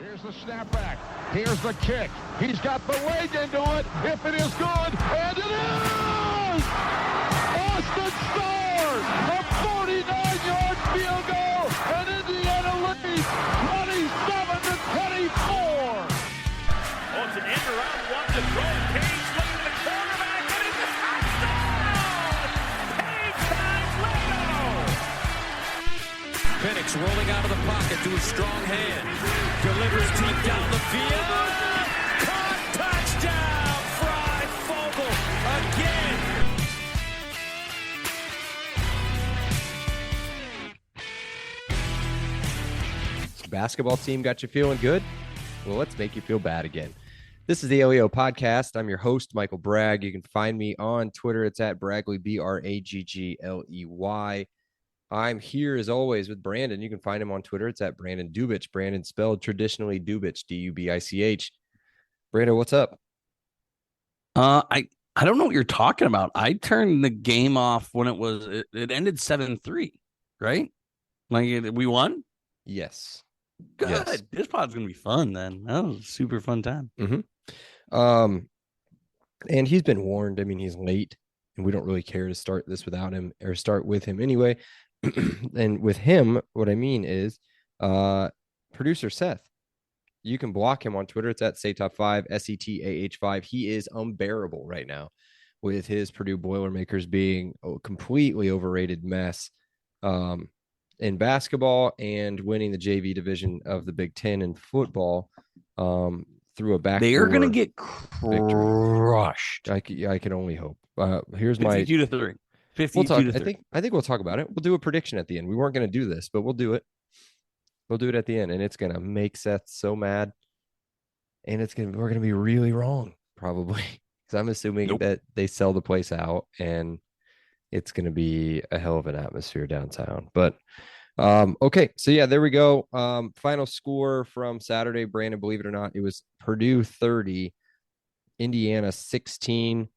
Here's the snapback. Here's the kick. He's got the leg into it. If it is good, and it is! Austin scores! A 49-yard field goal, and Indiana leads 27-24. Oh, it's an end around one to throw. Page looking at the quarterback, and it's a touchdown! Page times Leno! Penix rolling out of the pocket to a strong hand. Delivers deep down the field. Caught, touchdown! Fry Fogel again. Basketball team got you feeling good? Well, let's make you feel bad again. This is the LEO podcast. I'm your host, Michael Bragg. You can find me on Twitter. It's at Bragley, Bragggley. I'm here as always with Brandon. You can find him on Twitter. It's at Brandon Dubich. Brandon spelled traditionally Dubich, Dubich. Brandon, what's up? I don't know what you're talking about. I turned the game off when it ended 7-3, right? Like we won? Yes. Good. Yes. This pod's gonna be fun then. That was a super fun time. Mm-hmm. And he's been warned. I mean, he's late, and we don't really care to start this without him or start with him anyway. And with him, what I mean is producer Seth. You can block him on Twitter. It's at SayTop5, SETAH5. He is unbearable right now with his Purdue Boilermakers being a completely overrated mess in basketball and winning the JV division of the Big Ten in football through a backdoor. They are going to get crushed. I can only hope. Here's 52-3. 52-3. I think we'll talk about it. We'll do a prediction at the end. We weren't going to do this, but we'll do it. We'll do it at the end, and it's going to make Seth so mad. And we're going to be really wrong, probably, because I'm assuming that they sell the place out, and it's going to be a hell of an atmosphere downtown. But okay, so yeah, there we go. Final score from Saturday, Brandon. Believe it or not, it was Purdue 30, Indiana 16.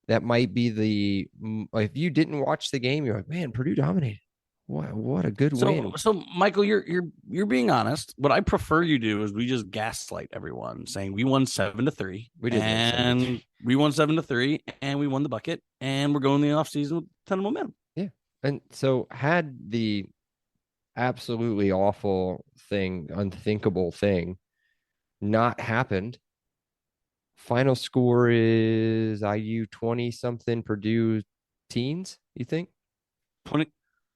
That might be if you didn't watch the game, you're like, man, Purdue dominated. What a good win. So Michael, you're being honest. What I prefer you do is we just gaslight everyone, saying we won 7-3. We did, and we won 7-3, and we won the bucket, and we're going in the offseason with a ton of momentum. Yeah, and so had the absolutely awful thing, unthinkable thing, not happened. Final score is IU 20-something, Purdue teens, you think? 20.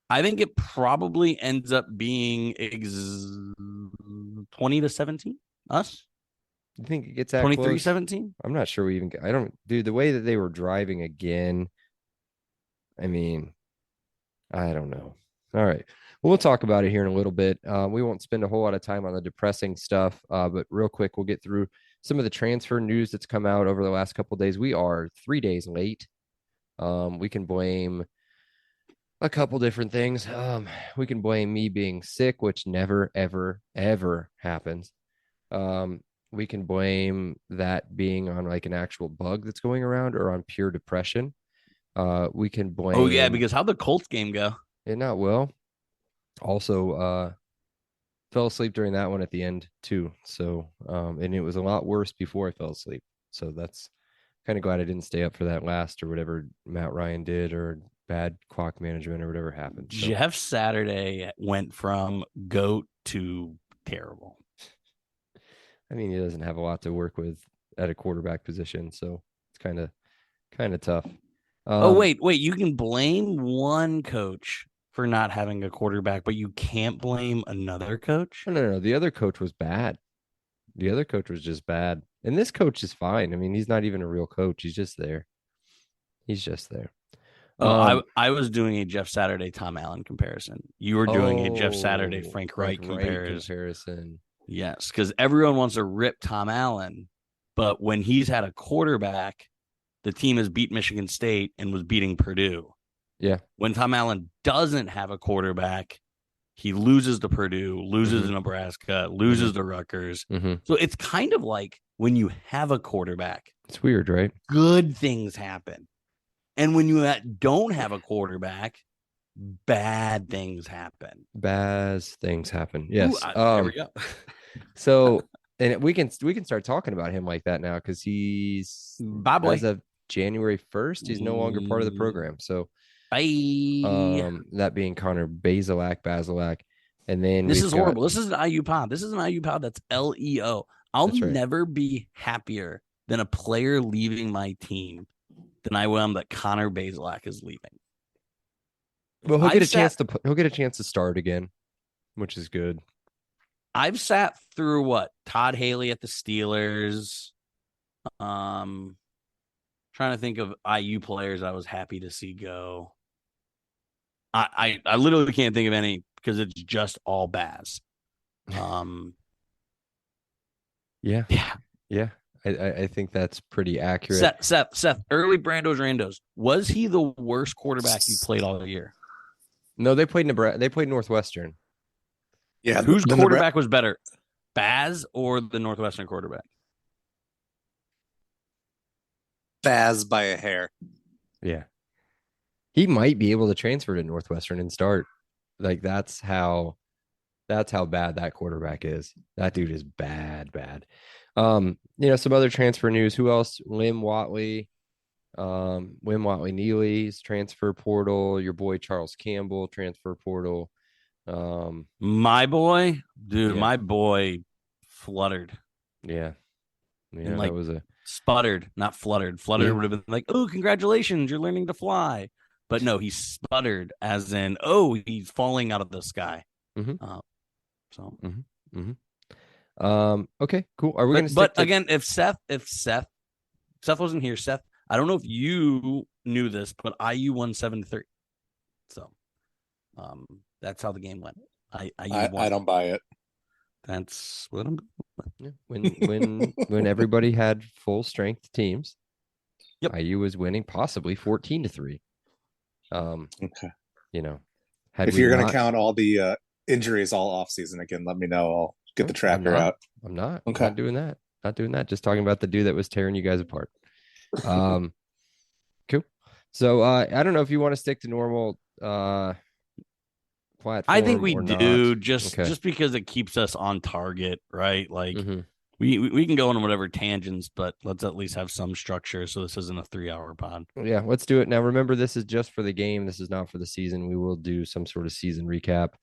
I think it probably ends up being 20-17. Us? You think it gets that 23-17? I'm not sure dude, the way that they were driving again, I mean, I don't know. All right. Well, we'll talk about it here in a little bit. We won't spend a whole lot of time on the depressing stuff, but real quick, we'll get through some of the transfer news that's come out over the last couple of days. We are 3 days late. We can blame a couple different things. We can blame me being sick, which never, ever, ever happens. We can blame that being on like an actual bug that's going around or on pure depression. We can blame. Oh yeah, because how'd the Colts game go? Not well. Also, fell asleep during that one at the end too. So, and it was a lot worse before I fell asleep. So that's kind of glad I didn't stay up for that last or whatever Matt Ryan did or bad clock management or whatever happened. So. Jeff Saturday went from GOAT to terrible. I mean, he doesn't have a lot to work with at a quarterback position, so it's kind of tough. Wait, you can blame one coach for not having a quarterback, but you can't blame another coach? No. The other coach was bad. The other coach was just bad. And this coach is fine. I mean, he's not even a real coach. He's just there. I was doing a Jeff Saturday, Tom Allen comparison. You were doing a Jeff Saturday, Frank Reich comparison. Yes, because everyone wants to rip Tom Allen, but when he's had a quarterback, the team has beat Michigan State and was beating Purdue. Yeah. When Tom Allen doesn't have a quarterback, he loses to Purdue, loses to Nebraska, loses to Rutgers. So it's kind of like when you have a quarterback. It's weird, right? Good things happen. And when you don't have a quarterback, bad things happen. Yes. Ooh, there we go. So And we can start talking about him like that now because he's Bye, boy. as of January 1st, he's no longer part of the program. So bye. That being Connor Bazelak. And then this is horrible. This is an IU pod. This is an IU pod that's LEO. I'll never be happier than a player leaving my team than I am that Connor Bazelak is leaving. Well, he'll get a chance to start again, which is good. I've sat through Todd Haley at the Steelers. Trying to think of IU players I was happy to see go. I literally can't think of any because it's just all Baz. Yeah. I think that's pretty accurate. Seth, early Randos. Was he the worst quarterback you played all year? No, they played Northwestern. Yeah. Whose quarterback was better, Baz or the Northwestern quarterback? Baz by a hair. Yeah. He might be able to transfer to Northwestern and start. Like that's how bad that quarterback is. That dude is bad. Some other transfer news. Who else? Wim Watley Neely's transfer portal. Your boy Charles Campbell transfer portal. My boy fluttered. Yeah, that was a sputtered, not fluttered. Fluttered would have been like, "Oh, congratulations, you're learning to fly." But no, he sputtered, as in, "Oh, he's falling out of the sky." Okay, cool. Are we going to? But again, if Seth wasn't here, Seth, I don't know if you knew this, but IU won 7-3. So, that's how the game went. I don't buy it. That's what I'm doing. When everybody had full strength teams, yep. IU was winning possibly 14-3. Okay. If you're going to count all the injuries all off season again, let me know. I'll get the tracker out. I'm not. Okay. Not doing that. Not doing that. Just talking about the dude that was tearing you guys apart. Cool. So I don't know if you want to stick to normal platform. I think we do just because it keeps us on target, right? Like we can go on whatever tangents, but let's at least have some structure so this isn't a 3-hour pod. Yeah, let's do it. Now remember, this is just for the game. This is not for the season. We will do some sort of season recap.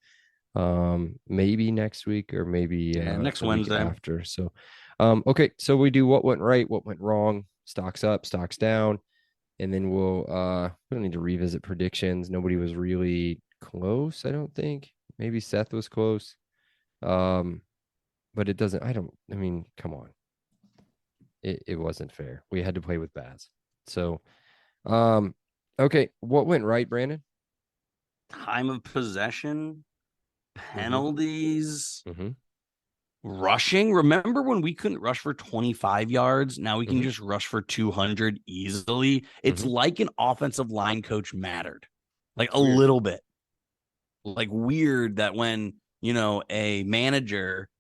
Maybe next week or maybe next Wednesday after. So okay, so we do what went right, what went wrong, stocks up, stocks down, and then we don't need to revisit predictions. Nobody was really close, I don't think. Maybe Seth was close. But it doesn't, come on. It wasn't fair. We had to play with Baz. So okay, what went right, Brandon? Time of possession, penalties, rushing. Remember when we couldn't rush for 25 yards? Now we can just rush for 200 easily. It's like an offensive line coach mattered, like a little bit. Like weird that when, a manager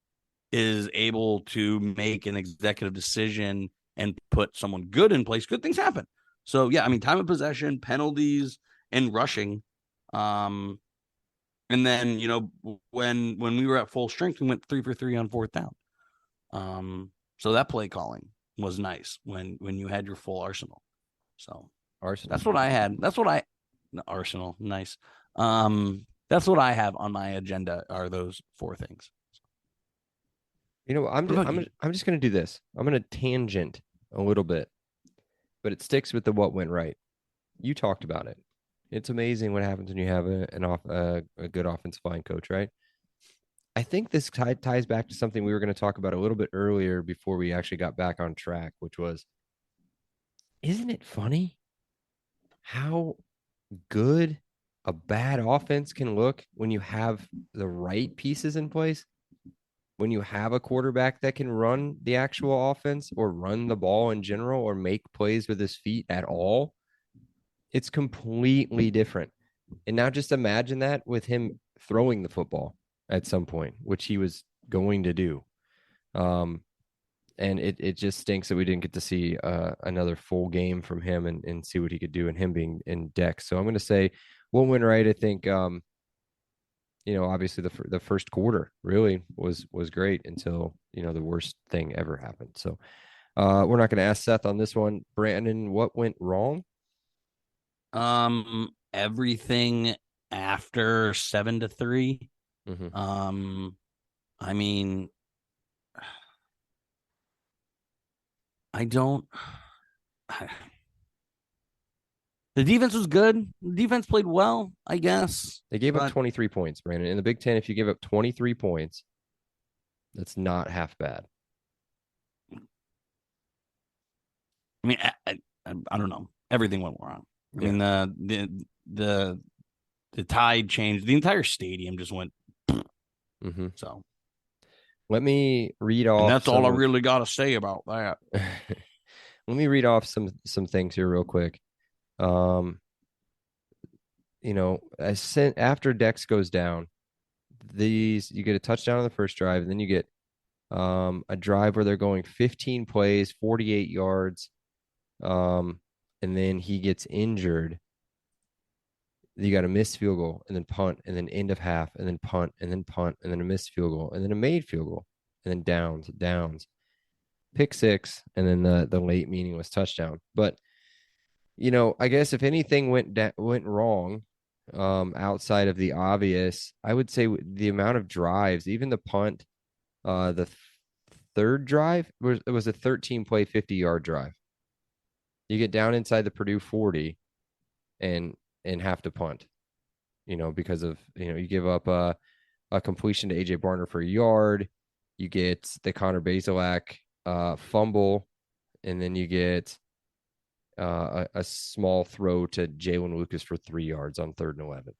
is able to make an executive decision and put someone good in place, good things happen. So yeah, time of possession, penalties, and rushing. And then, when we were at full strength, we went 3 for 3 on 4th down. So that play calling was nice when you had your full arsenal. So Arsenal. That's what I had. Arsenal. Nice. That's what I have on my agenda are those 4 things. I'm just going to do this. I'm going to tangent a little bit, but it sticks with the what went right. You talked about it. It's amazing what happens when you have a good offensive line coach, right? I think this ties back to something we were going to talk about a little bit earlier before we actually got back on track, which was, isn't it funny how good a bad offense can look when you have the right pieces in place? When you have a quarterback that can run the actual offense or run the ball in general or make plays with his feet at all, it's completely different. And now just imagine that with him throwing the football at some point, which he was going to do. And it just stinks that we didn't get to see another full game from him and see what he could do and him being in deck. So I'm going to say what went right. I think obviously the first quarter really was great until, the worst thing ever happened. So we're not going to ask Seth on this one. Brandon, what went wrong? Everything after 7-3. Mm-hmm. I mean, I don't. The defense was good. The defense played well, I guess. They gave up 23 points, Brandon. In the Big Ten, if you give up 23 points, that's not half bad. I mean, I don't know. Everything went wrong. Yeah. I mean, the tide changed. The entire stadium just went. Mm-hmm. So let me read off. And that's all I really got to say about that. Let me read off some things here real quick. After Dex goes down, you get a touchdown on the first drive, and then you get a drive where they're going 15 plays, 48 yards, and then he gets injured. You got a missed field goal, and then punt, and then end of half, and then punt, and then punt, and then a missed field goal, and then a made field goal, and then downs, pick six, and then the late meaningless touchdown. But I guess if anything went wrong, outside of the obvious, I would say the amount of drives, even the punt, the third drive was a 13-play, 50-yard drive. You get down inside the Purdue 40 and have to punt, because of, you give up a completion to AJ Barner for a yard. You get the Connor Bazelak fumble, and then you get a small throw to Jalen Lucas for 3 yards on 3rd and 11.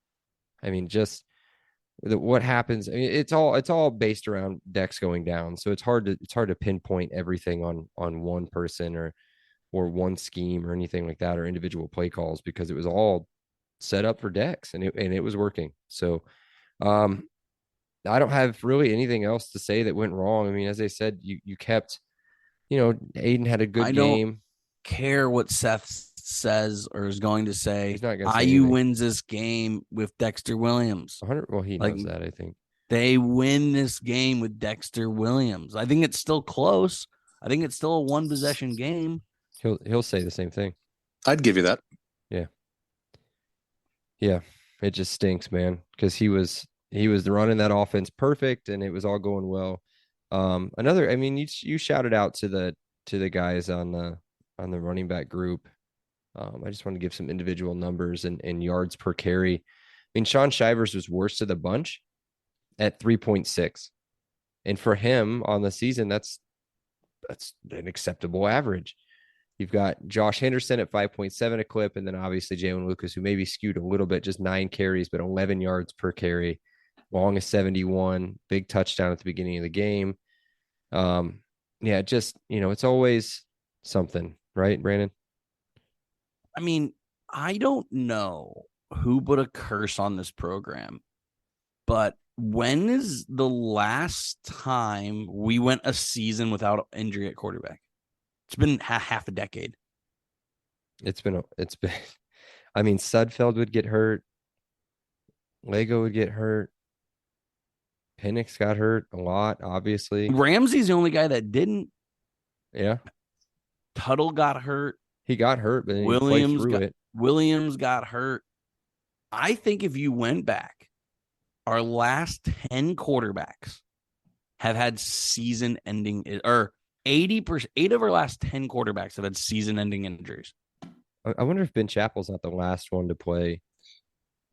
I mean, just what happens. I mean, it's all based around Dex going down. So it's hard to pinpoint everything on one person or one scheme or anything like that, or individual play calls, because it was all set up for Dex and it was working. So I don't have really anything else to say that went wrong. I mean, as I said, you kept, Aiden had a good game. Care what Seth says or is going to say. He's not going to say IU anything. wins this game with Dexter Williams. 100. Well, he knows that, I think. They win this game with Dexter Williams. I think it's still close. I think it's still a one possession game. He'll say the same thing. I'd give you that. Yeah. It just stinks, man, because he was running that offense perfect and it was all going well. I mean, you shouted out to the guys on the running back group. I just want to give some individual numbers and yards per carry. I mean, Sean Shivers was worst of the bunch at 3.6. And for him on the season, that's an acceptable average. You've got Josh Henderson at 5.7 a clip, and then obviously Jalen Lucas, who maybe skewed a little bit, just 9 carries, but 11 yards per carry, long as 71, big touchdown at the beginning of the game. Yeah, just, it's always something, right, Brandon? I mean, I don't know who put a curse on this program, but when is the last time we went a season without injury at quarterback? It's been half a decade. It's been, I mean, Sudfeld would get hurt. Lego would get hurt. Penix got hurt a lot, obviously. Ramsey's the only guy that didn't. Yeah. Tuttle got hurt. He got hurt, but then he played through it. Williams got hurt. I think if you went back, our last 10 quarterbacks have had season-ending, or 80%, 8 of our last 10 quarterbacks have had season-ending injuries. I wonder if Ben Chappell's not the last one to play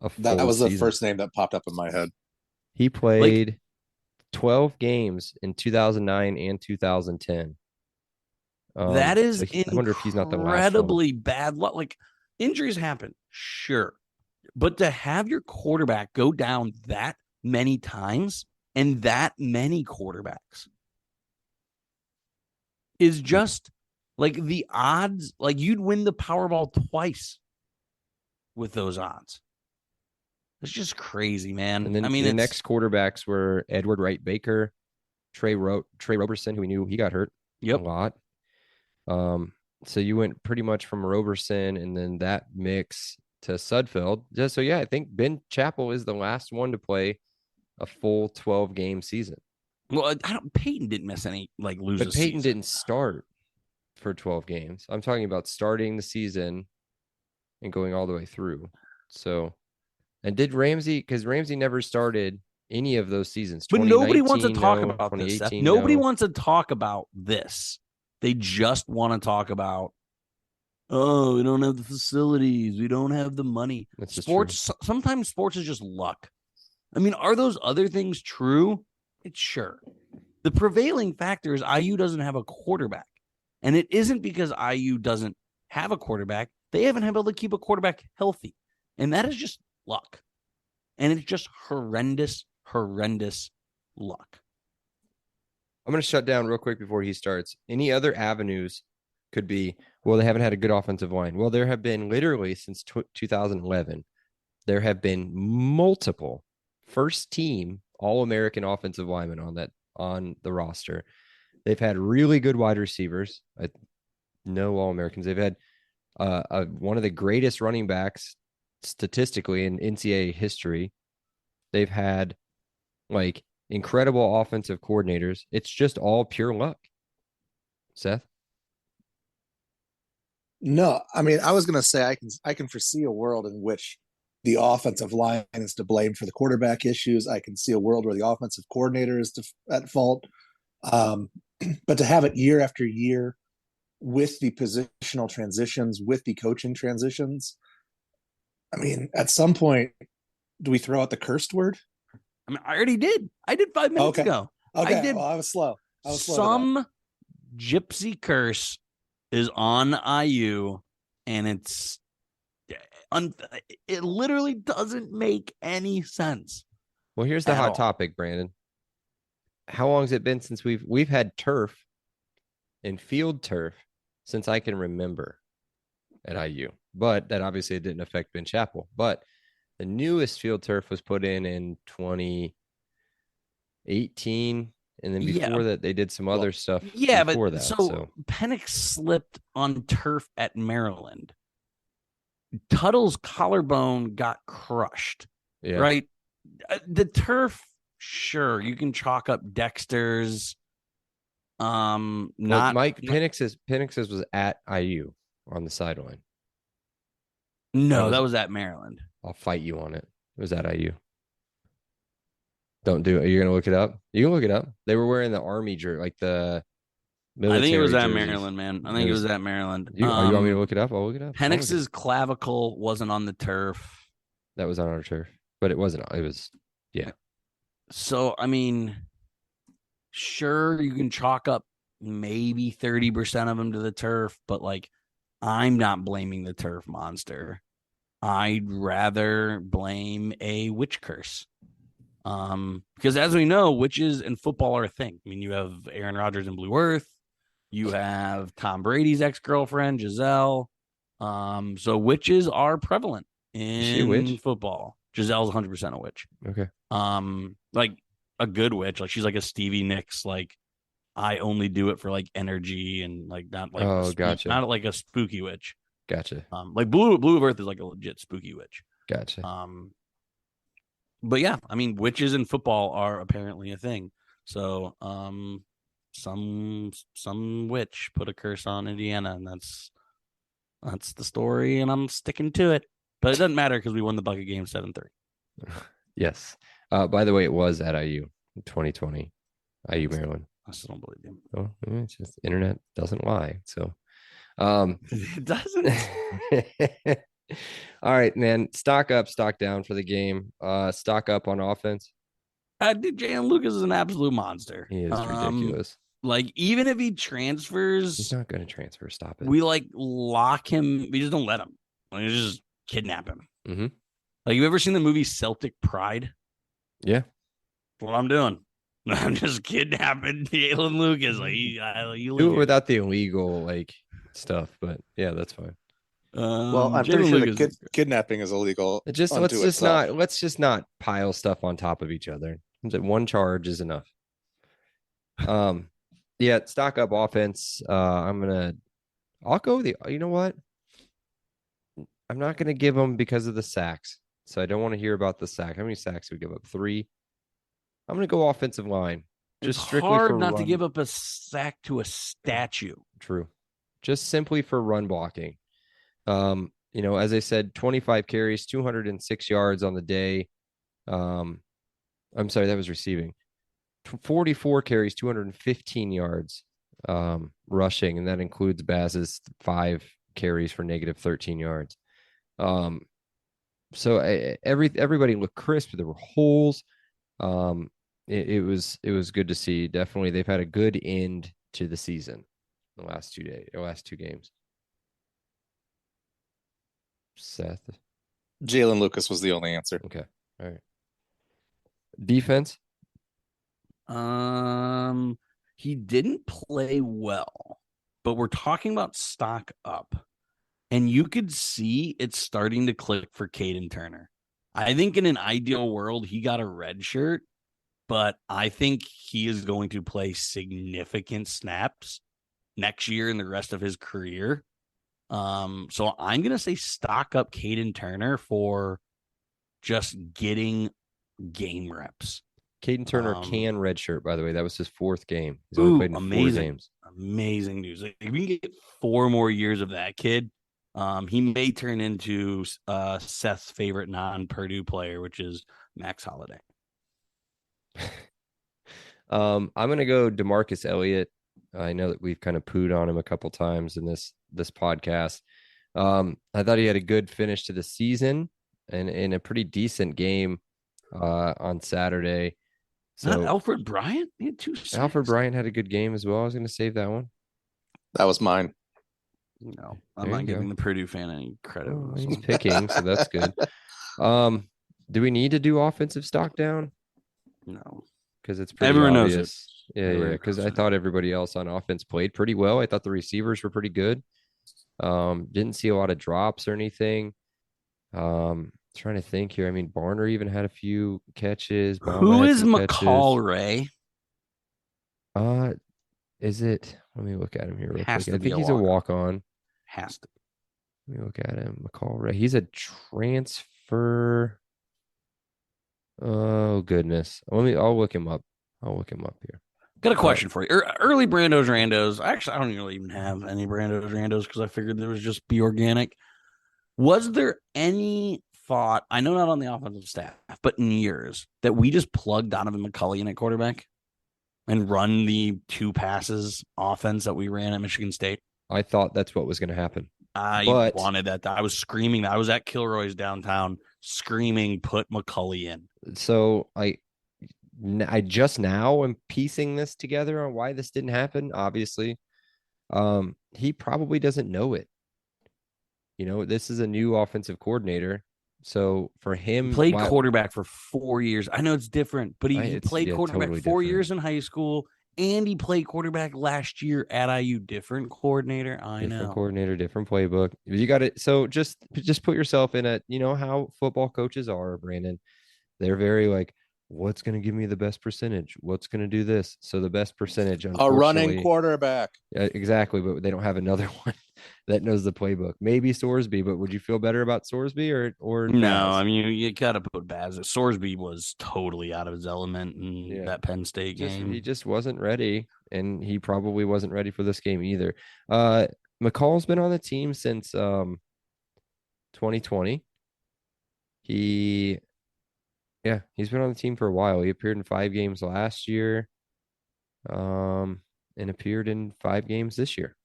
a full That was the season. first name that popped up in my head. He played 12 games in 2009 and 2010. That is so I wonder if he's not the last one. Incredibly bad luck. Like, injuries happen, sure. But to have your quarterback go down that many times and that many quarterbacks is just like the odds. Like, you'd win the Powerball twice with those odds. It's just crazy, man. And then the next quarterbacks were Edward Wright Baker, Trey Roberson, who we knew he got hurt a lot. So you went pretty much from Roberson and then that mix to Sudfeld. So yeah, I think Ben Chappell is the last one to play a full 12 game season. Well, Peyton didn't miss any lose. But Peyton didn't start for 12 games. I'm talking about starting the season and going all the way through. So, and did Ramsey, because Ramsey never started any of those seasons. But nobody wants to talk about this, Seth. Nobody wants to talk about this. They just want to talk about, oh, we don't have the facilities. We don't have the money. Sports, sometimes sports is just luck. I mean, are those other things true? It's sure. The prevailing factor is IU doesn't have a quarterback. And it isn't because IU doesn't have a quarterback. They haven't been able to keep a quarterback healthy. And that is just luck. And it's just horrendous luck. I'm going to shut down real quick before he starts. Any other avenues could be, well, they haven't had a good offensive line. Well, there have been literally since 2011, there have been multiple first team All-American offensive linemen on the roster. They've had really good wide receivers. No All-Americans. They've had one of the greatest running backs statistically in NCAA history. They've had incredible offensive coordinators. It's just all pure luck. Seth? No, I mean, I was going to say I can foresee a world in which the offensive line is to blame for the quarterback issues. I can see a world where the offensive coordinator is at fault. But to have it year after year with the positional transitions, with the coaching transitions, I mean, at some point, do we throw out the cursed word? I mean, I already did. I did 5 minutes ago. Okay, I did. Well, I was slow. Some gypsy curse is on IU, and it literally doesn't make any sense. Well, here's the hot topic, Brandon. How long has it been since we've had turf and field turf since I can remember at IU? But that obviously didn't affect Ben Chappell. But the newest field turf was put in 2018, and then before that, they did some other stuff. Yeah, before that. So Penix slipped on turf at Maryland. Tuttle's collarbone got crushed. Yeah. Right. The turf, sure, you can chalk up Dexter's. Penix's was at IU on the sideline. No, that was at Maryland. I'll fight you on it. It was at IU. Don't do it. You're gonna look it up. You can look it up. They were wearing the Army jersey, like the military. I think it was at jerseys. Maryland, man. I think it was at Maryland. You want me to look it up? I'll look it up. Penix's clavicle wasn't on the turf. That was on our turf, but it wasn't. It was, yeah. So I mean, sure, you can chalk up maybe 30% of them to the turf, but I'm not blaming the turf monster. I'd rather blame a witch curse. Because as we know, witches in football are a thing. I mean, you have Aaron Rodgers in Blue Earth. You have Tom Brady's ex-girlfriend, Giselle. So witches are prevalent in football. Giselle's 100% a witch. Okay. Like a good witch. Like she's like a Stevie Nicks, I only do it for energy and not gotcha. Not like a spooky witch. Gotcha. Blue Earth is like a legit spooky witch. Gotcha. But yeah, I mean, witches in football are apparently a thing. So, some witch put a curse on Indiana, and that's the story, and I'm sticking to it. But it doesn't matter because we won the bucket game 7-3. Yes. By the way, it was at IU 2020, IU Maryland. I still don't believe you. Oh, it's just internet doesn't lie. So, it doesn't. All right, man. Stock up, stock down for the game. Stock up on offense. Jalen Lucas is an absolute monster. He is ridiculous. Even if he transfers, he's not going to transfer. Stop it. We lock him. We just don't let him. We just kidnap him. Mm-hmm. You ever seen the movie Celtic Pride? Yeah. That's what I'm doing. I'm just kidnapping Jalen Lucas. You do it without the illegal stuff, but yeah, that's fine. Well, I'm pretty sure kidnapping is illegal. Let's just not pile stuff on top of each other. One charge is enough. Yeah, stock up offense. I'll go you know what? I'm not gonna give them because of the sacks. So I don't want to hear about the sack. How many sacks did we give up? 3. I'm going to go offensive line. Just It's strictly hard for not run. to give up a sack to a statue. True. Just simply for run blocking. As I said, 25 carries, 206 yards on the day. I'm sorry, that was receiving. 44 carries, 215 yards rushing, and that includes Baz's 5 carries for negative 13 yards. So everybody looked crisp. There were holes. It was good to see. Definitely, they've had a good end to the season. The last 2 games. Seth, Jalen Lucas was the only answer. okay, all right. Defense. He didn't play well, but we're talking about stock up. And you could see it's starting to click for Caden Turner. I think in an ideal world, he got a red shirt, but I think he is going to play significant snaps next year and the rest of his career. So I'm going to say stock up Caden Turner for just getting game reps. Caden Turner can redshirt, by the way. That was his 4th game. He's only played in amazing, 4 games. Amazing news. If we can get 4 more years of that kid, he may turn into Seth's favorite non-Purdue player, which is Max Holiday. I'm going to go DeMarcus Elliott. I know that we've kind of pooed on him a couple times in this podcast. I thought he had a good finish to the season and in a pretty decent game on Saturday. So not Alfred Bryant? He had 2 sacks. Alfred Bryant had a good game as well. I was going to save that one. That was mine. No, I'm not giving the Purdue fan any credit. Oh, he's picking, so that's good. Do we need to do offensive stock down? No, because it's pretty everyone obvious. knows it. Yeah, because I thought everybody else on offense played pretty well. I thought the receivers were pretty good. Didn't see a lot of drops or anything. Trying to think here. I mean, Barner even had a few catches. Who is McCall Ray? Is it? Let me look at him here real quick. I think he's a walk-on. Has to. Let me look at him. McCall Ray. He's a transfer. Oh goodness. I'll look him up. Here. Got a question for you. Early Brandos Randos. Actually, I don't really even have any Brandos Randos because I figured there was just be organic. Was there any thought, I know not on the offensive staff, but in years, that we just plug Donovan McCulley in at quarterback and run the 2 passes offense that we ran at Michigan State? I thought that's what was going to happen. I wanted that. I was screaming. I was at Kilroy's downtown screaming, put McCulley in. So I just now am piecing this together on why this didn't happen. Obviously, he probably doesn't know it. This is a new offensive coordinator. So for him, he played quarterback for 4 years. I know it's different, but he played quarterback totally 4 years in high school, and he played quarterback last year at IU. Different coordinator, different coordinator, different playbook. You got it. So just put yourself in how football coaches are, Brandon. They're very like, what's going to give me the best percentage? What's going to do this? So the best percentage, a running quarterback. Exactly, but they don't have another one that knows the playbook. Maybe Sorsby, but would you feel better about Sorsby or no? Baz? I mean, you got to put Baz. Sorsby was totally out of his element in that Penn State game. He just wasn't ready, and he probably wasn't ready for this game either. McCall's been on the team since 2020. He's been on the team for a while. He appeared in 5 games last year, and appeared in 5 games this year.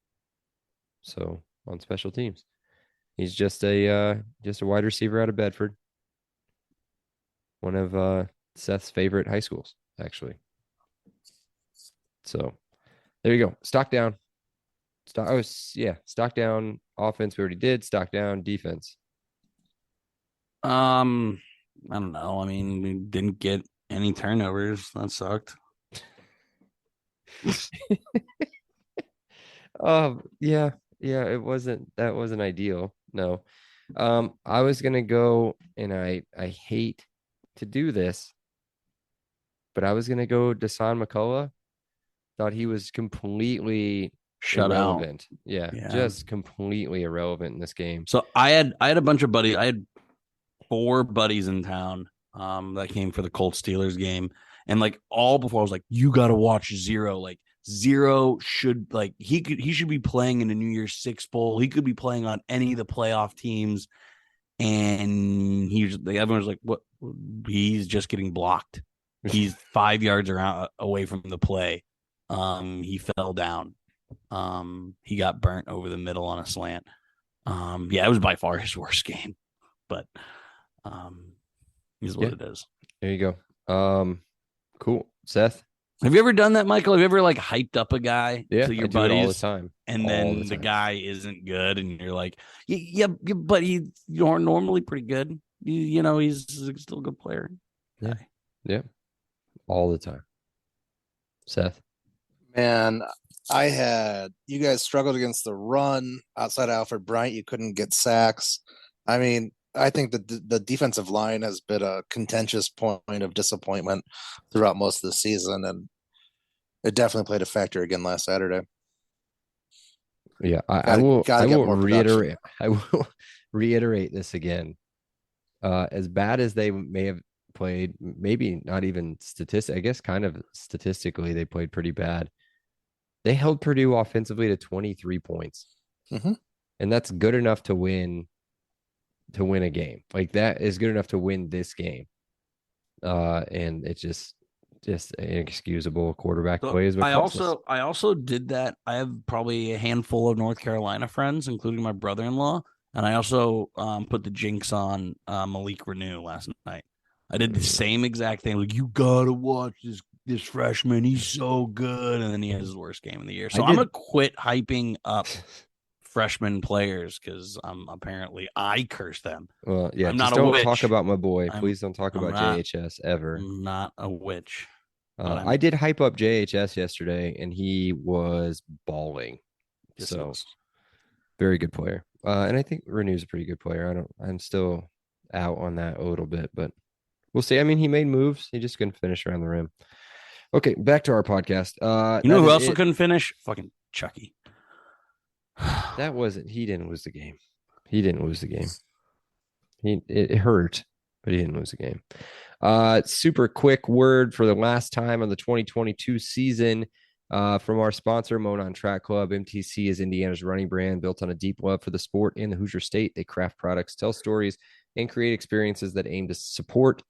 So on special teams, he's just a wide receiver out of Bedford, one of Seth's favorite high schools, actually. So there you go. Stock down. Stock down. Offense we already did. Stock down. Defense. I don't know. I mean, we didn't get any turnovers. That sucked. That wasn't ideal. No. I was gonna go, and I hate to do this, but I was gonna go Dasan McCullough. Thought he was completely irrelevant. Yeah, just completely irrelevant in this game. So I had a bunch of buddies. I had 4 buddies in town that came for the Colts Steelers game, And like all before I was like, you got to watch Zero. Like Zero should he should be playing in a New Year's Six bowl. He could be playing on any of the playoff teams. And everyone was like, what? He's just getting blocked. He's 5 yards away from the play. He fell down. He got burnt over the middle on a slant. Yeah, it was by far his worst game, but is what it is. There you go. Cool. Seth, have you ever done that, Michael? Have you ever like hyped up a guy to your buddies all the time, and then the guy isn't good, and you're like, yeah, but he's normally pretty good. He's still a good player. Yeah, all the time. Seth, man, you guys struggled against the run outside Alfred Bryant. You couldn't get sacks. I mean, I think the defensive line has been a contentious point of disappointment throughout most of the season, and it definitely played a factor again last Saturday. Yeah, I will reiterate. I will reiterate this again. As bad as they may have played, maybe not even I guess kind of statistically, they played pretty bad. They held Purdue offensively to 23 points, and that's good enough to win a game. Like that is good enough to win this game. And it's just inexcusable quarterback plays. I also did that. I have probably a handful of North Carolina friends, including my brother-in-law, and I also put the jinx on Malik Renew last night. I did the same exact thing. Like, you gotta watch this freshman. He's so good, and then he has his worst game of the year. So I'm gonna quit hyping up freshman players because apparently I curse them. Well, yeah, just don't talk about my boy. Please don't talk about JHS ever. I'm not a witch. I did hype up JHS yesterday, and he was balling. So very good player. And I think Renew's a pretty good player. I'm still out on that a little bit, but we'll see. I mean, he made moves. He just couldn't finish around the rim. Okay, back to our podcast. You know who else couldn't finish? Fucking Chucky. He didn't lose the game. It hurt, but he didn't lose the game. Super quick word for the last time on the 2022 season from our sponsor, Monon Track Club. MTC is Indiana's running brand built on a deep love for the sport and the Hoosier State. They craft products, tell stories, and create experiences that aim to support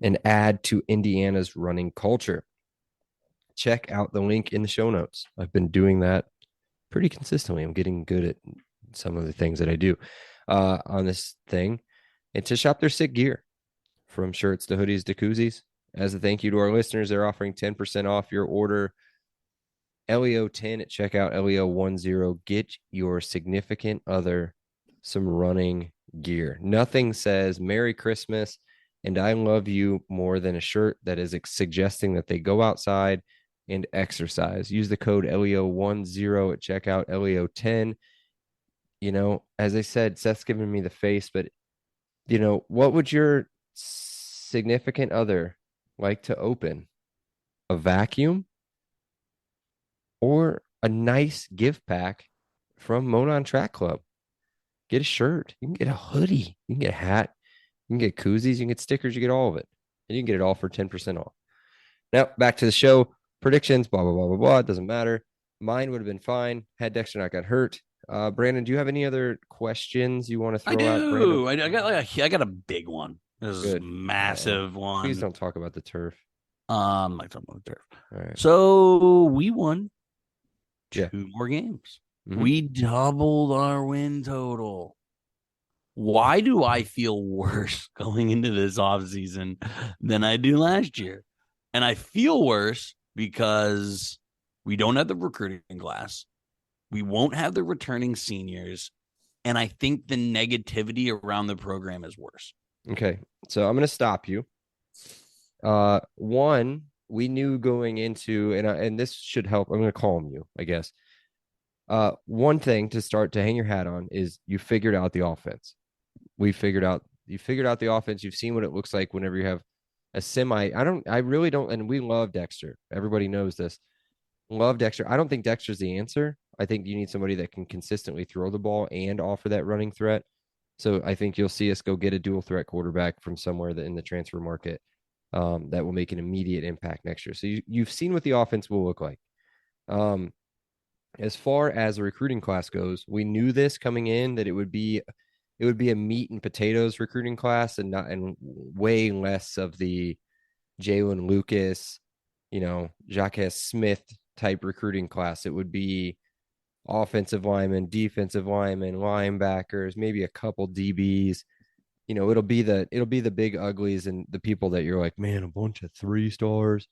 and add to Indiana's running culture. Check out the link in the show notes. I've been doing that pretty consistently. I'm getting good at some of the things that I do on this thing. And to shop their sick gear, from shirts to hoodies to koozies. As a thank you to our listeners, they're offering 10% off your order. LEO10 at checkout, LEO10. Get your significant other some running gear. Nothing says Merry Christmas and I love you more than a shirt that is suggesting that they go outside and exercise. Use the code LEO10 at checkout, LEO10. As I said, Seth's giving me the face, but what would your significant other like to open? A vacuum or a nice gift pack from Monon Track Club? Get a shirt. You can get a hoodie. You can get a hat. You can get koozies. You can get stickers. You get all of it. And you can get it all for 10% off. Now, back to the show. Predictions, blah, blah, blah, blah, blah. It doesn't matter. Mine would have been fine had Dexter not got hurt. Brandon, do you have any other questions you want to throw out? I got a big one. This is a massive one. Please don't talk about the turf. Like talking about the turf. All right. So we won 2 more games. Mm-hmm. We doubled our win total. Why do I feel worse going into this offseason than I do last year? And I feel worse because we don't have the recruiting class. We won't have the returning seniors. And I think the negativity around the program is worse. Okay. So I'm going to stop you. One, we knew going into, and this should help. I'm going to calm you, I guess. One thing to start to hang your hat on is you figured out the offense. You figured out the offense. You've seen what it looks like whenever you have I really don't. And we love Dexter. Everybody knows this. Love Dexter. I don't think Dexter's the answer. I think you need somebody that can consistently throw the ball and offer that running threat. So I think you'll see us go get a dual threat quarterback from somewhere in the transfer market. that will make an immediate impact next year. So you've seen what the offense will look like. As far as the recruiting class goes, we knew this coming in that it would be a meat and potatoes recruiting class and way less of the Jalen Lucas, Jacques Smith type recruiting class. It would be offensive linemen, defensive linemen, linebackers, maybe a couple DBs. It'll be the big uglies and the people that you're like, man, a bunch of 3-stars,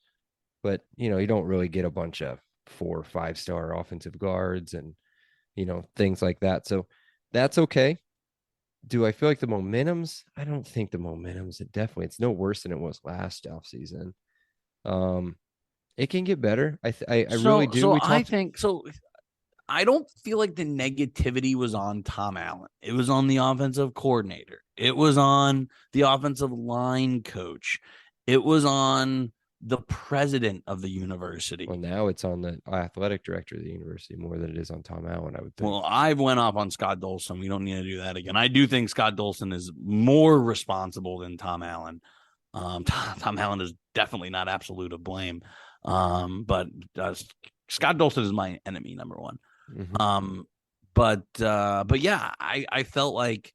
but you don't really get a bunch of 4 or 5-star offensive guards and things like that. So that's okay. Do I feel like the momentum's? I don't think the momentum's it's no worse than it was last offseason. It can get better. I really do. So I think so. I don't feel like the negativity was on Tom Allen. It was on the offensive coordinator. It was on the offensive line coach. It was on the president of the university. Well, now it's on the athletic director of the university more than it is on Tom Allen, I would think. Well, I went off on Scott Dolson. We don't need to do that again. I do think Scott Dolson is more responsible than Tom Allen. Tom Allen is definitely not absolute of blame. But Scott Dolson is my enemy, number one. Mm-hmm. But yeah, I felt like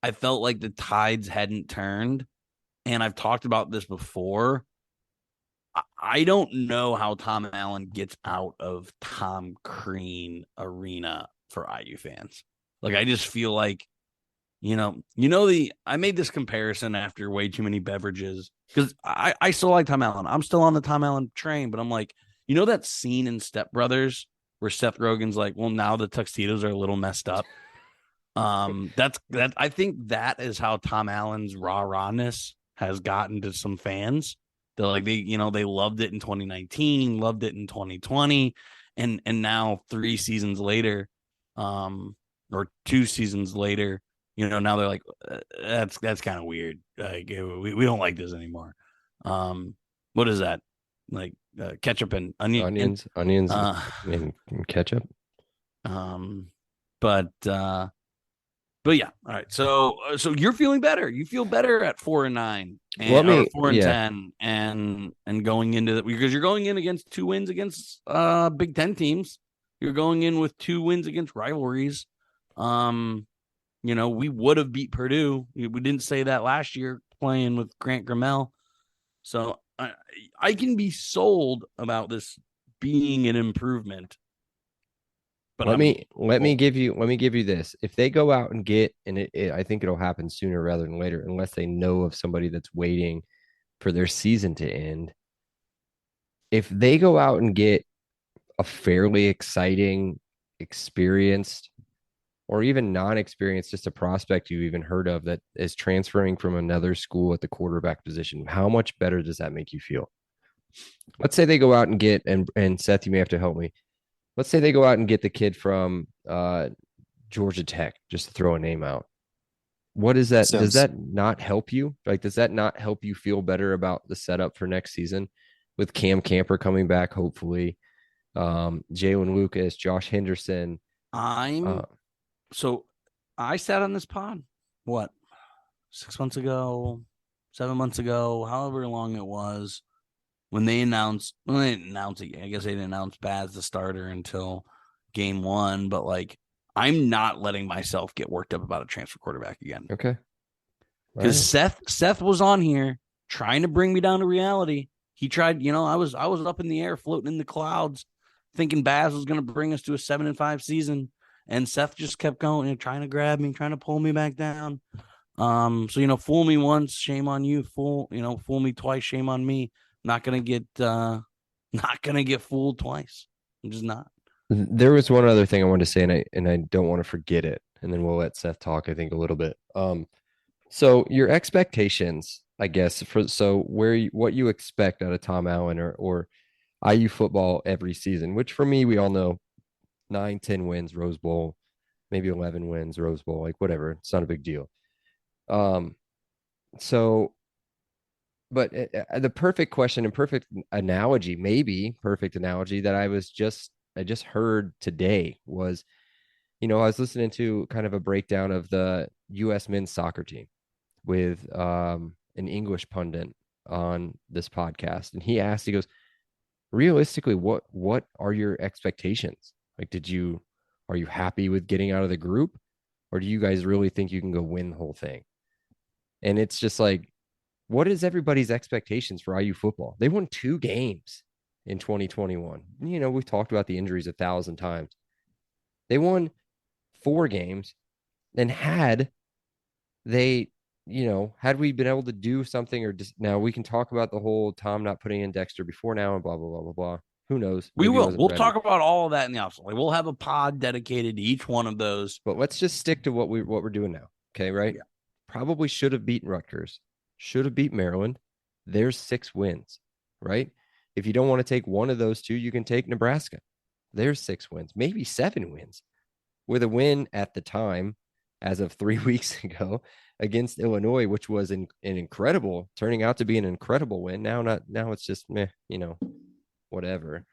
the tides hadn't turned, and I've talked about this before. I don't know how Tom Allen gets out of Tom Crean arena for IU fans. Like, I just feel like, I made this comparison after way too many beverages because I still like Tom Allen. I'm still on the Tom Allen train, but I'm like, that scene in Step Brothers where Seth Rogen's like, well, now the tuxedos are a little messed up. I think that is how Tom Allen's rawness has gotten to some fans. They're like, they loved it in 2019, loved it in 2020. And now 3 seasons later, or 2 seasons later, now they're like, that's kind of weird. Like, we don't like this anymore. What is that? Like ketchup and onions and ketchup. But yeah, all right. So you're feeling better. You feel better at 4-9 and 4-10 and going into that because you're going in against 2 wins against Big Ten teams. You're going in with 2 wins against rivalries. We would have beat Purdue. We didn't say that last year playing with Grant Grimmel. So I can be sold about this being an improvement. But let me give you this. If they go out and get, and I think it'll happen sooner rather than later, unless they know of somebody that's waiting for their season to end. If they go out and get a fairly exciting, experienced, or even non-experienced, just a prospect you even heard of that is transferring from another school at the quarterback position, how much better does that make you feel? Let's say they go out and get, and Seth, you may have to help me. Let's say they go out and get the kid from Georgia Tech, just to throw a name out. What is that? Does that not help you? Like, does that not help you feel better about the setup for next season with Cam Camper coming back, hopefully, Jalen Lucas, Josh Henderson? So I sat on this pod, 6 months ago, 7 months ago, however long it was. When they announced it, I guess they didn't announce Baz the starter until game 1, but like, I'm not letting myself get worked up about a transfer quarterback again. Okay. Because Seth was on here trying to bring me down to reality. He tried, I was up in the air, floating in the clouds, thinking Baz was going to bring us to a 7-5 season. And Seth just kept going, trying to grab me, trying to pull me back down. So, fool me once, shame on you. Fool me twice, shame on me. Not gonna get fooled twice. I'm just not. There was one other thing I wanted to say, and I don't want to forget it. And then we'll let Seth talk, I think, a little bit. So your expectations, I guess, what you expect out of Tom Allen or IU football every season, which for me, we all know 9, 10 wins, Rose Bowl, maybe 11 wins, Rose Bowl, like whatever. It's not a big deal. But the perfect question and perfect analogy that I just heard today was, I was listening to kind of a breakdown of the U.S. men's soccer team with an English pundit on this podcast, and he asked, he goes, realistically, what are your expectations? Like, are you happy with getting out of the group, or do you guys really think you can go win the whole thing? And it's just like, what is everybody's expectations for IU football? They won 2 games in 2021. You know, we've talked about the injuries 1,000 times. They won 4 games, and had we been able to do something, or just now we can talk about the whole Tom not putting in Dexter before now and blah, blah, blah, blah, blah. Who knows? We will. We'll talk about all of that in the offseason. Like, we'll have a pod dedicated to each one of those. But let's just stick to what we're doing now. Okay, right? Yeah. Probably should have beaten Rutgers. Should have beat Maryland. There's 6 wins, right? If you don't want to take one of those 2, you can take Nebraska. There's 6 wins, maybe 7 wins, with a win at the time, as of 3 weeks ago, against Illinois, which was turning out to be an incredible win. Now it's just meh, whatever.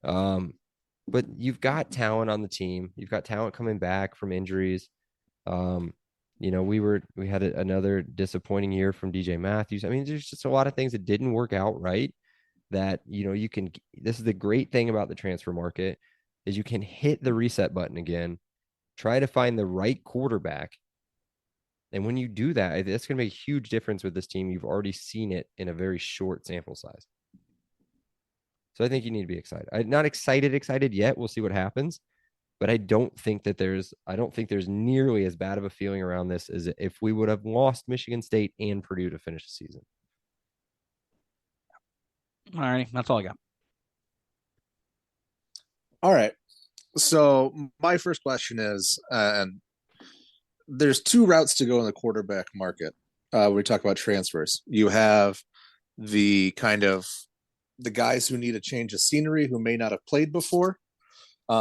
But you've got talent on the team. You've got talent coming back from injuries. We had another disappointing year from DJ Matthews. I mean, there's just a lot of things that didn't work out right, that, this is the great thing about the transfer market, is you can hit the reset button again, try to find the right quarterback. And when you do that, that's going to make a huge difference with this team. You've already seen it in a very short sample size. So I think you need to be excited. I'm not excited yet. We'll see what happens. But I don't think there's nearly as bad of a feeling around this as if we would have lost Michigan State and Purdue to finish the season. All right. That's all I got. All right. So my first question is, and there's 2 routes to go in the quarterback market. When we talk about transfers, you have the guys who need a change of scenery, who may not have played before, who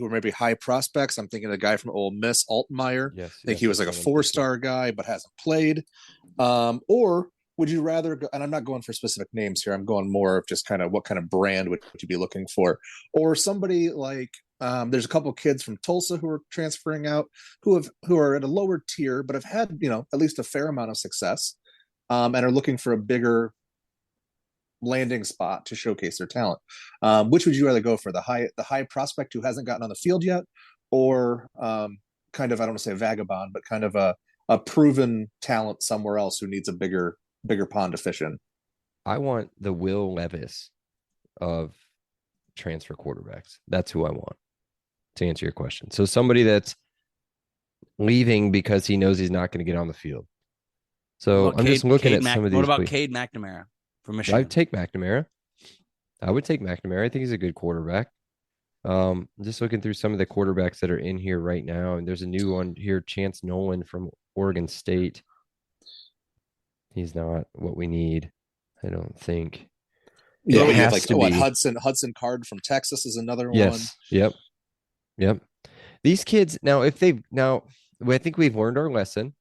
are maybe high prospects. I'm thinking of the guy from Ole Miss, Altmaier. Yes, I think he was like a 4-star guy, but hasn't played. Or would you rather go, and I'm not going for specific names here, I'm going more of just kind of what kind of brand would you be looking for? Or somebody like, there's a couple of kids from Tulsa who are transferring out, who are at a lower tier, but have had, at least a fair amount of success, and are looking for a bigger landing spot to showcase their talent. Which would you rather go for, the high prospect who hasn't gotten on the field yet, or kind of, I don't want to say a vagabond, but kind of a proven talent somewhere else who needs a bigger pond to fish in? I want the Will Levis of transfer quarterbacks. That's who I want, to answer your question. So somebody that's leaving because he knows he's not going to get on the field. So I'm just looking at some of these. What about Cade McNamara from Michigan? I'd take McNamara. I would take McNamara. I think he's a good quarterback. I'm just looking through some of the quarterbacks that are in here right now, and there's a new one here, Chance Nolan from Oregon State. He's not what we need, I don't think. Yeah, we have Hudson Card from Texas is another one. Yes. Yep. These kids now, I think we've learned our lesson.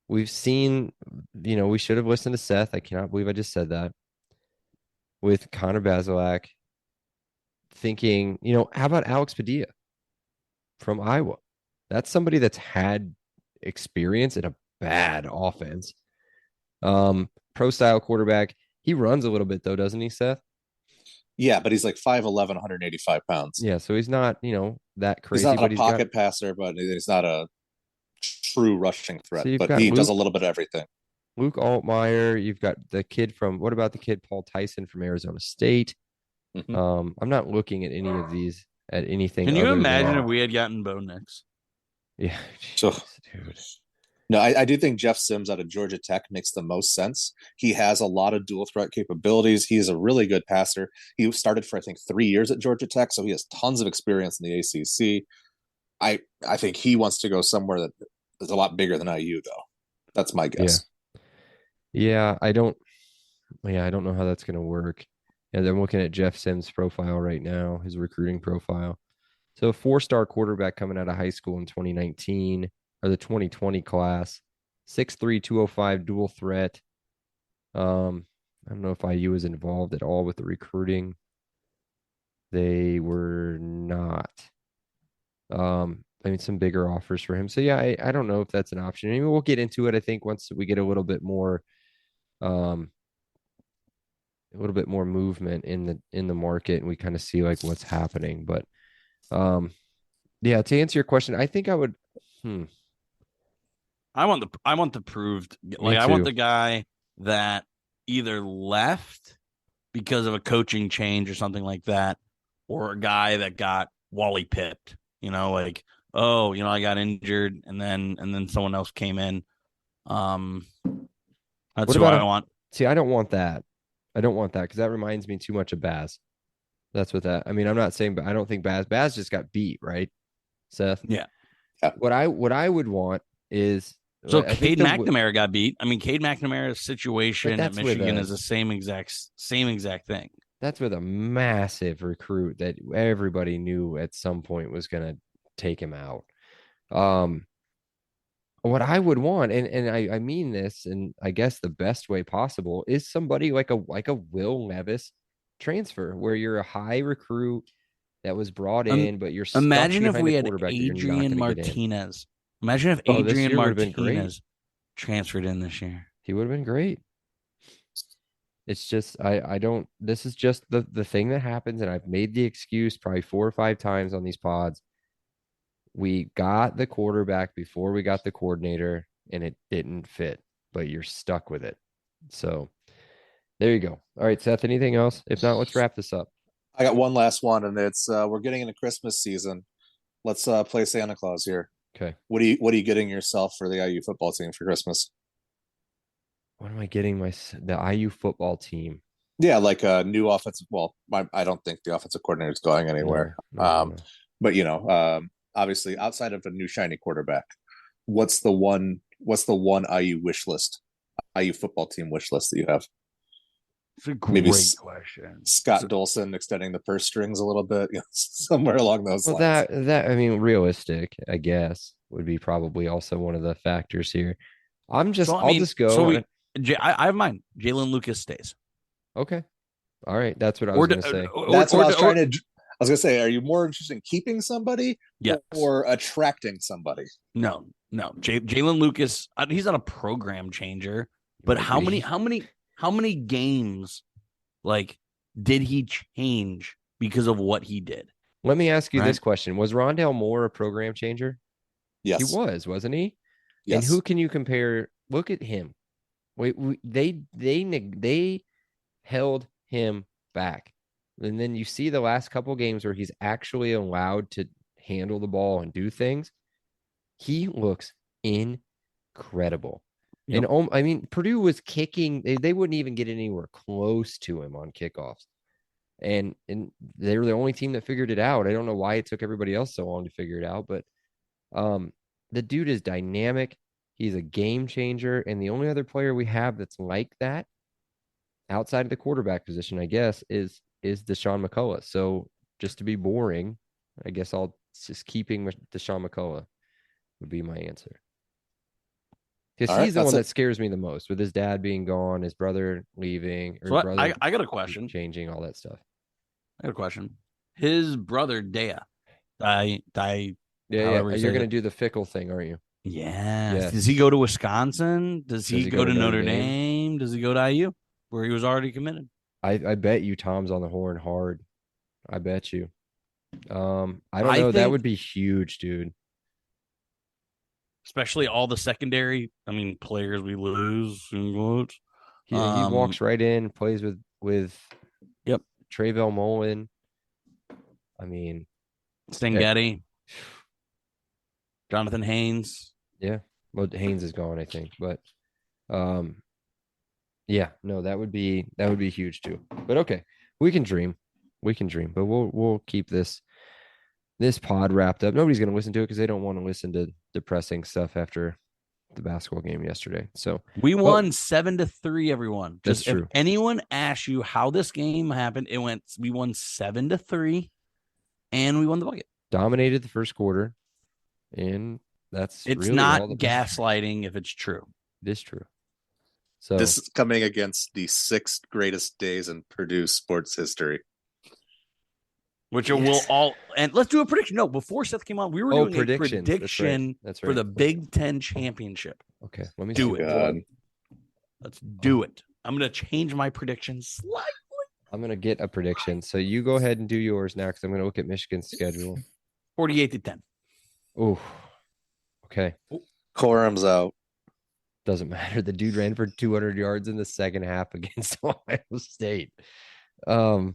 We've seen, we should have listened to Seth. I cannot believe I just said that. With Connor Bazelak, thinking, how about Alex Padilla from Iowa? That's somebody that's had experience in a bad offense. Pro style quarterback. He runs a little bit though, doesn't he, Seth? Yeah, but he's like 5'11", 185 pounds. Yeah, so he's not, that crazy. He's not a pocket passer, but he's not a true rushing threat. So but he does a little bit of everything. Luke Altmaier. You've got the kid what about the kid Paul Tyson from Arizona State? Mm-hmm. I'm not looking at any of these at anything. Can you imagine if we had gotten Bo Nix? Yeah, so, dude. No, I do think Jeff Sims out of Georgia Tech makes the most sense. He has a lot of dual threat capabilities. He's a really good passer. He started for, I think, 3 years at Georgia Tech, so he has tons of experience in the ACC. I think he wants to go somewhere that is a lot bigger than IU, though. That's my guess. Yeah, I don't know how that's going to work. And I'm looking at Jeff Sims' profile right now, his recruiting profile. So a 4-star quarterback coming out of high school in 2019. Or the 2020 class, 6'3", 205, dual threat. I don't know if IU was involved at all with the recruiting. They were not. Some bigger offers for him. So yeah, I don't know if that's an option. I mean, we'll get into it, I think, once we get a little bit more a little bit more movement in the market, and we kind of see like what's happening. But yeah, to answer your question, I think I would. I want the proved, like I want the guy that either left because of a coaching change or something like that, or a guy that got Wally pipped. Like, oh, I got injured and then someone else came in. That's who I want. See, I don't want that. I don't want that because that reminds me too much of Baz. That's what that. I mean, I'm not saying, but I don't think Baz just got beat, right, Seth? Yeah. What I would want is so Cade McNamara got beat. I mean, Cade McNamara's situation at Michigan is the same exact thing. That's with a massive recruit that everybody knew at some point was going to take him out. What I would want, and I mean this, and I guess the best way possible, is somebody like a Will Levis transfer, where you're a high recruit that was brought in, but you're stuck imagine if we had Adrian Martinez. Imagine if Adrian Martinez transferred in this year. He would have been great. It's just I don't. This is just the thing that happens, and I've made the excuse probably 4 or 5 times on these pods. We got the quarterback before we got the coordinator, and it didn't fit, but you're stuck with it. So there you go. All right, Seth, anything else? If not, let's wrap this up. I got one last one, and it's we're getting into Christmas season. Let's play Santa Claus here. Okay. What are you getting yourself for the IU football team for Christmas? What am I getting the IU football team? Yeah, like a new offensive. Well, I don't think the offensive coordinator is going anywhere. No. But obviously, outside of a new shiny quarterback, what's the one IU wish list, IU football team wish list that you have? It's a great question. Scott Dolson extending the purse strings a little bit, somewhere along those lines. That I mean, realistic, I guess, would be probably also one of the factors here. I'll just go. I have mine. Jalen Lucas stays. Okay. All right. That's what I was going to say. That's what I was trying to. I was going to say, are you more interested in keeping somebody or attracting somebody? No. Jalen Lucas, he's not a program changer, but how many games like did he change because of what he did? Let me ask you this question. Was Rondale Moore a program changer? Yes. He was, wasn't he? Yes. And who can you compare? Look at him. They held him back. And then you see the last couple games where he's actually allowed to handle the ball and do things. He looks incredible. Yep. And I mean, Purdue was kicking. They wouldn't even get anywhere close to him on kickoffs. And they were the only team that figured it out. I don't know why it took everybody else so long to figure it out, but the dude is dynamic. He's a game changer. And the only other player we have that's like that outside of the quarterback position, I guess, is Deshaun McCullough. So just to be boring, I guess I'll just keeping Deshaun McCullough would be my answer. Because he's the one that scares me the most, with his dad being gone, his brother leaving. Or so I got a question. Changing all that stuff. I got a question. His brother, Dea. Yeah, you're going to do the Fickle thing, aren't you? Yes. Does he go to Wisconsin? Does he go to Notre Dame? Does he go to IU, where he was already committed? I bet you Tom's on the horn hard. I bet you. I don't know. That would be huge, dude. Especially all the secondary, players we lose. He walks right in, plays with Trayvell Mullen. Stengetti. Jonathan Haynes. Yeah. Well, Haynes is gone, I think. But yeah, no, that would be huge too. But okay, we can dream. But we'll keep this pod wrapped up. Nobody's going to listen to it because they don't want to listen to depressing stuff after the basketball game yesterday. So we won 7-3, everyone. That's true. If anyone asks you how this game happened, we won 7-3 and we won the bucket. Dominated the first quarter. And it's really not gaslighting if it's true. It is true. So this is coming against the 6th greatest days in Purdue sports history. Which will all, and let's do a prediction. No, before Seth came on, we were doing a prediction That's right. for the Big Ten championship. Okay, let me do it. God. Let's do it. I'm gonna change my prediction slightly. I'm gonna get a prediction. So you go ahead and do yours now, because I'm gonna look at Michigan's schedule. 48-10. Oh, okay. Corum's out. Doesn't matter. The dude ran for 200 yards in the second half against Ohio State. Okay,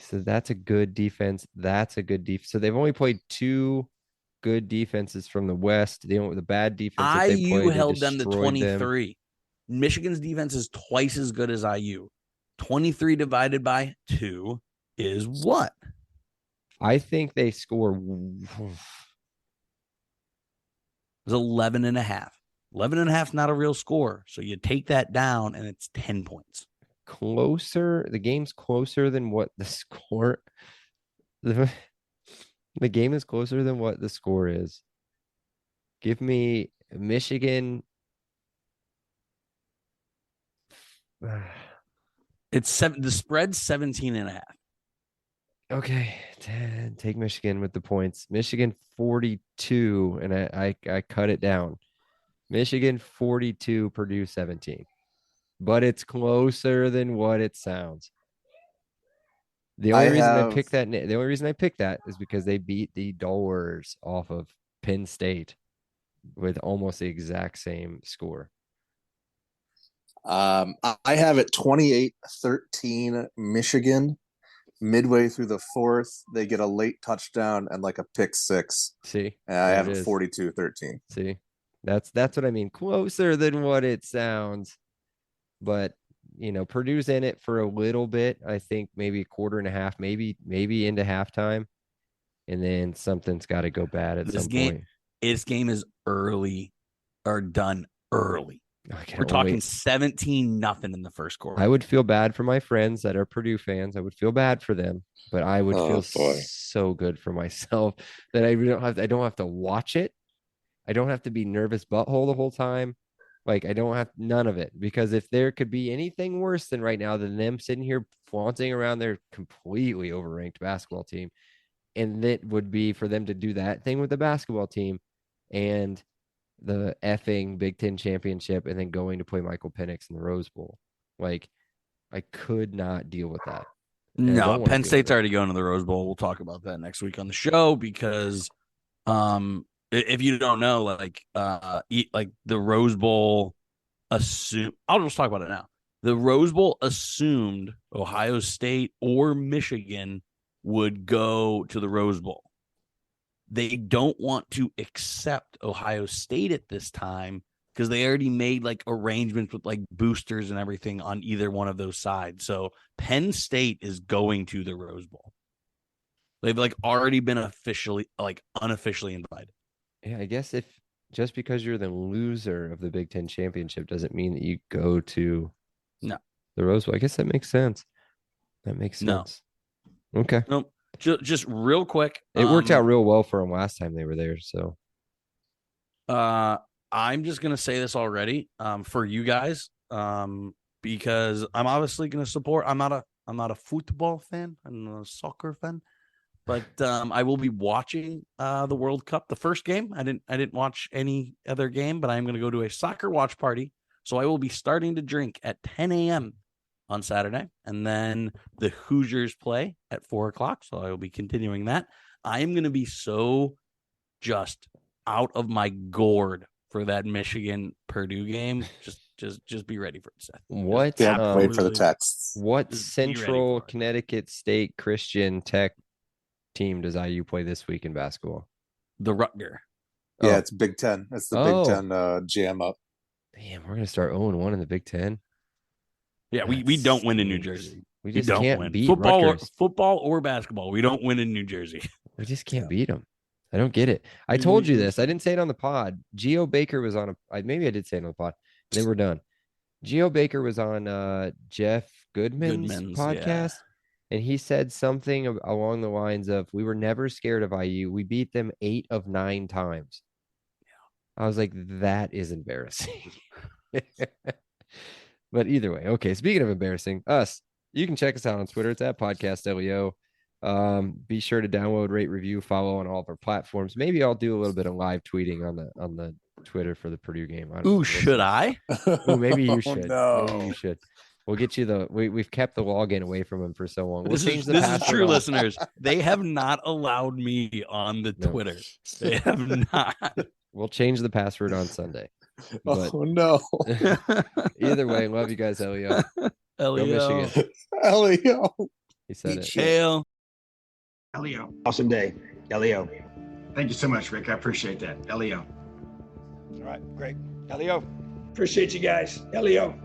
so that's a good defense. That's a good defense. So they've only played 2 good defenses from the West. The bad defense that they IU played, held them to destroyed 23. Michigan's defense is twice as good as IU. 23 divided by 2 is what? I think they score. It was 11 and a half. 11 and a half is not a real score. So you take that down and it's 10 points. Closer. The game's closer than what the score. The game is closer than what the score is. Give me Michigan. It's the spread's 17 and a half. Okay, 10. Take Michigan with the points. Michigan 42, and I cut it down. Michigan 42, Purdue 17. But it's closer than what it sounds. The only reason I picked that is because they beat the Dollars off of Penn State with almost the exact same score. I have it 28-13 Michigan. Midway through the fourth, they get a late touchdown and like a pick six. See, and I have it 42-13. See, that's what I mean. Closer than what it sounds. But Purdue's in it for a little bit. I think maybe a quarter and a half, maybe into halftime, and then something's got to go bad at some point. This game is early or done early. We're talking 17-0 in the first quarter. I would feel bad for my friends that are Purdue fans. I would feel bad for them, but I would feel so good for myself that I don't have to watch it. I don't have to be nervous butthole the whole time. Like, I don't have none of it, because if there could be anything worse than right now than them sitting here flaunting around their completely overranked basketball team, and it would be for them to do that thing with the basketball team and the effing Big Ten championship and then going to play Michael Penix in the Rose Bowl. Like, I could not deal with that. No, Penn State's already going to the Rose Bowl. We'll talk about that next week on the show, because if you don't know, like the Rose Bowl I'll just talk about it now. The Rose Bowl assumed Ohio State or Michigan would go to the Rose Bowl. They don't want to accept Ohio State at this time because they already made like arrangements with like boosters and everything on either one of those sides. So Penn State is going to the Rose Bowl. They've like already been unofficially invited. Yeah, I guess if just because you're the loser of the Big Ten championship doesn't mean that you go to the Rose Bowl. I guess that makes sense. That makes sense. No. Okay. Nope. Just real quick. It worked out real well for them last time they were there. So I'm just going to say this already for you guys because I'm obviously going to support. I'm not a football fan. I'm a soccer fan. But I will be watching the World Cup, the first game. I didn't watch any other game, but I'm going to go to a soccer watch party. So I will be starting to drink at 10 a.m. on Saturday, and then the Hoosiers play at 4:00. So I will be continuing that. I am going to be so just out of my gourd for that Michigan Purdue game. Just be ready for it, Seth. What? Wait for the texts. What Central Connecticut State Christian Tech team does IU play this week in basketball? The Rutger. Yeah, it's Big Ten. It's the Big Ten jam up. Damn, we're gonna start 0-1 in the Big Ten. Yeah, we don't win in New Jersey. We just can't beat football or basketball. We don't win in New Jersey. We just can't beat them. I don't get it. I told you this. I didn't say it on the pod. Geo Baker was on maybe I did say it on the pod. They were done. Geo Baker was on Jeff Goodman's podcast. Yeah. And he said something along the lines of, we were never scared of IU. We beat them 8 of 9 times. Yeah. I was like, that is embarrassing. But either way. Okay. Speaking of embarrassing, you can check us out on Twitter. It's at Podcast LEO. Be sure to download, rate, review, follow on all of our platforms. Maybe I'll do a little bit of live tweeting on the Twitter for the Purdue game. Ooh, should I? Ooh, maybe you should. No. Maybe you should. We'll get you we've kept the login away from him for so long. We'll This change is the this is password true, on- listeners. They have not allowed me on the No. Twitter. They have not. We'll change the password on Sunday. But Oh no. either way, love you guys, Elio. Go Elio. Michigan. Elio. He said Eat it. shit. Hail. Elio. Awesome day. Elio. Thank you so much, Rick. I appreciate that. Elio. All right, great. Elio. Appreciate you guys. Elio.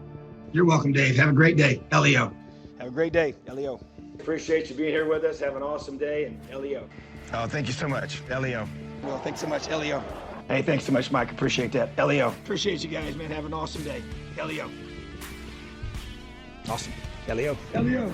You're welcome, Dave. Have a great day. Elio. Have a great day, Elio. Appreciate you being here with us. Have an awesome day. And Elio. Oh, thank you so much. Elio. Well, thanks so much, Elio. Hey, thanks so much, Mike. Appreciate that. Elio. Appreciate you guys, man. Have an awesome day. Elio. Awesome. Elio. Elio.